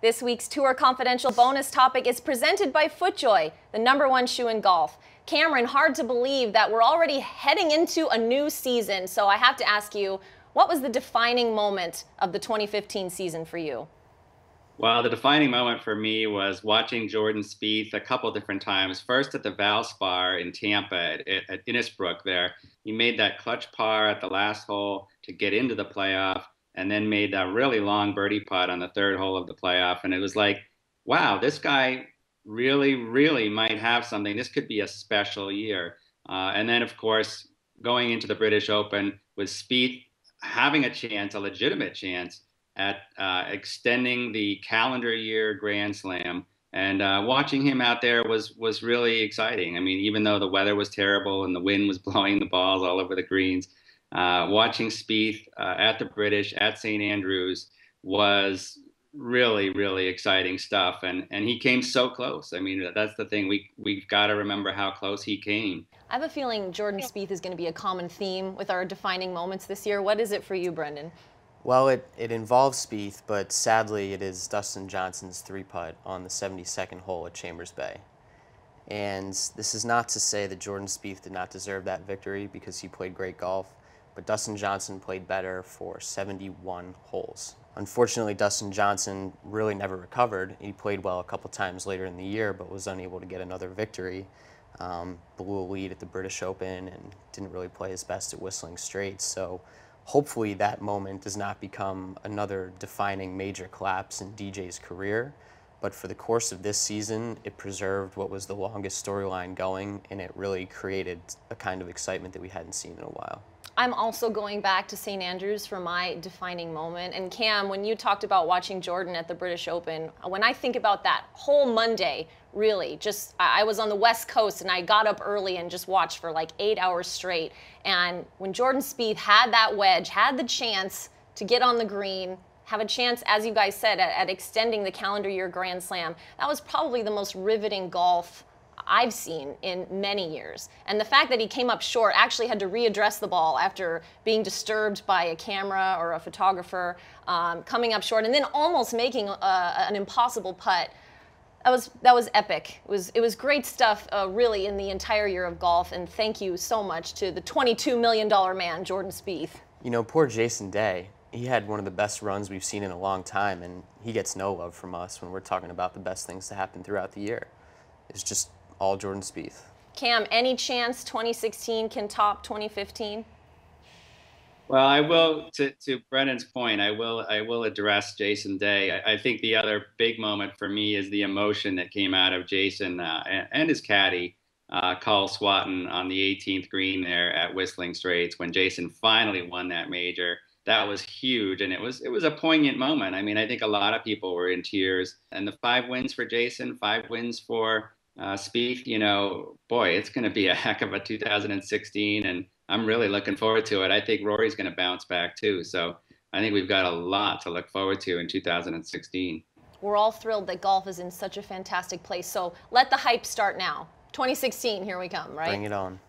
This week's Tour Confidential bonus topic is presented by FootJoy, the #1 shoe in golf. Cameron, hard to believe that we're already heading into a new season, so I have to ask you, what was the defining moment of the 2015 season for you? Well, the defining moment for me was watching Jordan Spieth a couple different times. First at the Valspar in Tampa at Innisbrook there. He made that clutch par at the last hole to get into the playoff and then made a really long birdie putt on the third hole of the playoff. And it was like, wow, this guy really, really might have something. This could be a special year. And then, of course, going into the British Open with Spieth having a chance, a legitimate chance, at extending the calendar year Grand Slam. And watching him out there was really exciting. I mean, even though the weather was terrible and the wind was blowing the balls all over the greens, watching Spieth at the British, at St. Andrews, was really, really exciting stuff. And he came so close. I mean, that's the thing. We've got to remember how close he came. I have a feeling Jordan Spieth is going to be a common theme with our defining moments this year. What is it for you, Brendan? Well, it involves Spieth, but sadly it is Dustin Johnson's 3-putt on the 72nd hole at Chambers Bay. And this is not to say that Jordan Spieth did not deserve that victory because he played great golf, but Dustin Johnson played better for 71 holes. Unfortunately, Dustin Johnson really never recovered. He played well a couple times later in the year, but was unable to get another victory. Blew a lead at the British Open and didn't really play his best at Whistling Straits. So hopefully that moment does not become another defining major collapse in DJ's career, but for the course of this season, it preserved what was the longest storyline going, and it really created a kind of excitement that we hadn't seen in a while. I'm also going back to St. Andrews for my defining moment. And Cam, when you talked about watching Jordan at the British Open, when I think about that whole Monday, really, just I was on the West Coast and I got up early and just watched for like 8 hours straight. And when Jordan Spieth had that wedge, had the chance to get on the green, have a chance, as you guys said, at extending the calendar year Grand Slam, that was probably the most riveting golf I've seen in many years. And the fact that he came up short, actually had to readdress the ball after being disturbed by a camera or a photographer, coming up short and then almost making an impossible putt. That was epic. It was great stuff, really, in the entire year of golf. And thank you so much to the $22 million man, Jordan Spieth. You know, poor Jason Day. He had one of the best runs we've seen in a long time, and he gets no love from us when we're talking about the best things to happen throughout the year. It's just all Jordan Spieth. Cam, any chance 2016 can top 2015? Well, I will, to Brendan's point, I will address Jason Day. I think the other big moment for me is the emotion that came out of Jason and his caddy, Carl Swatton, on the 18th green there at Whistling Straits when Jason finally won that major. That was huge, and it was a poignant moment. I mean, I think a lot of people were in tears. And the 5 wins for Jason, 5 wins for Spieth, you know, boy, it's going to be a heck of a 2016, and I'm really looking forward to it. I think Rory's going to bounce back too, so I think we've got a lot to look forward to in 2016. We're all thrilled that golf is in such a fantastic place, so let the hype start now. 2016, here we come, right? Bring it on.